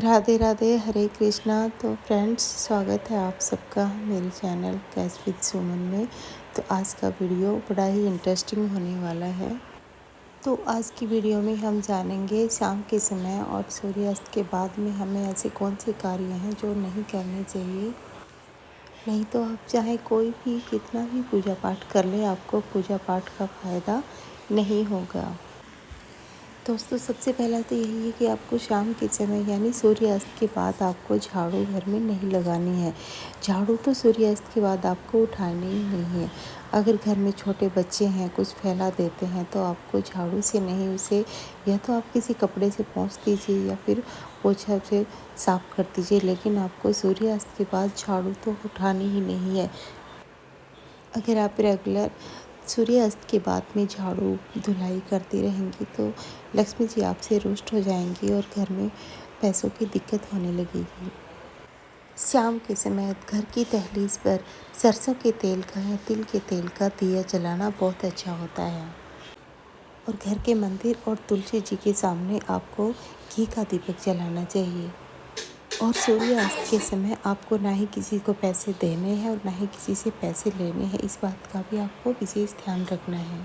राधे राधे, हरे कृष्णा। तो फ्रेंड्स, स्वागत है आप सबका मेरे चैनल कैच विद सुमन में। तो आज का वीडियो बड़ा ही इंटरेस्टिंग होने वाला है। तो आज की वीडियो में हम जानेंगे शाम के समय और सूर्यास्त के बाद में हमें ऐसे कौन से कार्य हैं जो नहीं करने चाहिए। नहीं तो आप चाहे कोई भी कितना भी पूजा पाठ कर ले, आपको पूजा पाठ का फ़ायदा नहीं होगा। दोस्तों, सबसे पहला तो यही है कि आपको शाम के समय यानी सूर्यास्त के बाद आपको झाड़ू घर में नहीं लगानी है। झाड़ू तो सूर्यास्त के बाद आपको उठानी ही नहीं है। अगर घर में छोटे बच्चे हैं, कुछ फैला देते हैं, तो आपको झाड़ू से नहीं, उसे या तो आप किसी कपड़े से पोंछ दीजिए या फिर पोछा से साफ़ कर दीजिए, लेकिन आपको सूर्यास्त के बाद झाड़ू तो उठानी ही नहीं है। अगर आप रेगुलर सूर्यास्त के बाद में झाड़ू धुलाई करती रहेंगी तो लक्ष्मी जी आपसे रुष्ट हो जाएंगी और घर में पैसों की दिक्कत होने लगेगी। शाम के समय घर की दहलीज पर सरसों के तेल का या तिल के तेल का दिया जलाना बहुत अच्छा होता है। और घर के मंदिर और तुलसी जी के सामने आपको घी का दीपक जलाना चाहिए। और सूर्यास्त के समय आपको ना ही किसी को पैसे देने हैं और ना ही किसी से पैसे लेने हैं, इस बात का भी आपको विशेष ध्यान रखना है।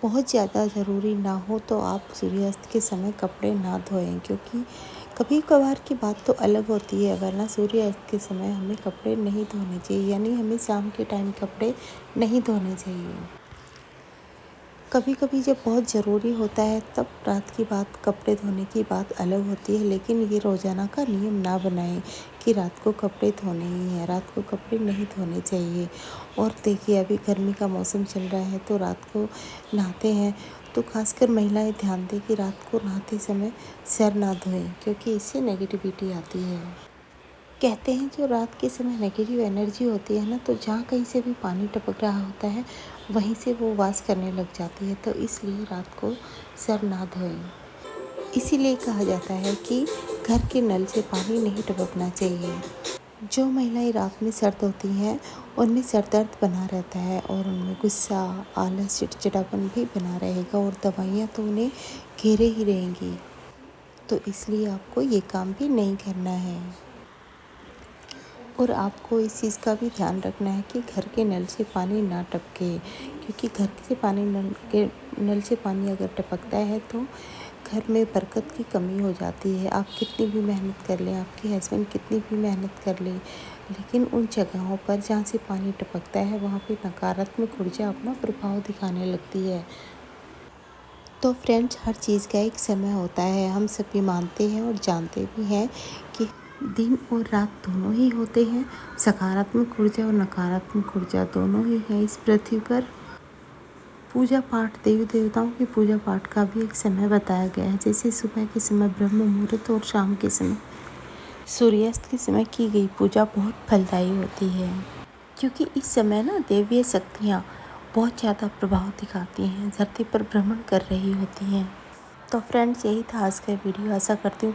बहुत ज़्यादा ज़रूरी ना हो तो आप सूर्यास्त के समय कपड़े ना धोएं, क्योंकि कभी कभार की बात तो अलग होती है, वरना सूर्यास्त के समय हमें कपड़े नहीं धोने चाहिए, यानी हमें शाम के टाइम कपड़े नहीं धोने चाहिए। कभी कभी जब बहुत ज़रूरी होता है तब रात की बात, कपड़े धोने की बात अलग होती है, लेकिन ये रोज़ाना का नियम ना बनाएं कि रात को कपड़े धोने ही हैं। रात को कपड़े नहीं धोने चाहिए। और देखिए, अभी गर्मी का मौसम चल रहा है तो रात को नहाते हैं तो खासकर महिलाएं ध्यान दें कि रात को नहाते समय सिर ना धोएं, क्योंकि इससे नेगेटिविटी आती है। कहते हैं जो रात के समय नेगेटिव एनर्जी होती है ना, तो जहाँ कहीं से भी पानी टपक रहा होता है वहीं से वो वास करने लग जाती है, तो इसलिए रात को सर ना धोएं। इसीलिए कहा जाता है कि घर के नल से पानी नहीं टपकना चाहिए। जो महिलाएं रात में सर धोती हैं उनमें सर दर्द बना रहता है और उनमें गुस्सा, आलस, चिड़चिड़ापन भी बना रहेगा और दवाइयाँ तो उन्हें घेरे ही रहेंगी। तो इसलिए आपको ये काम भी नहीं करना है। और आपको इस चीज़ का भी ध्यान रखना है कि घर के नल से पानी ना टपके, क्योंकि घर से पानी नल से पानी अगर टपकता है तो घर में बरकत की कमी हो जाती है। आप कितनी भी मेहनत कर लें, आपके हस्बैंड कितनी भी मेहनत कर लें, लेकिन उन जगहों पर जहाँ से पानी टपकता है वहाँ पे नकारात्मक ऊर्जा अपना प्रभाव दिखाने लगती है। तो फ्रेंड्स, हर चीज़ का एक समय होता है। हम सभी मानते हैं और जानते भी हैं कि दिन और रात दोनों ही होते हैं, सकारात्मक ऊर्जा और नकारात्मक ऊर्जा दोनों ही है इस पृथ्वी पर। पूजा पाठ, देवी देवताओं की पूजा पाठ का भी एक समय बताया गया है, जैसे सुबह के समय ब्रह्म मुहूर्त और शाम के समय सूर्यास्त के समय की गई पूजा बहुत फलदायी होती है, क्योंकि इस समय ना देवीय शक्तियाँ बहुत ज़्यादा प्रभाव दिखाती हैं, धरती पर भ्रमण कर रही होती हैं। तो फ्रेंड्स, यही था आज का वीडियो। आशा करती हूँ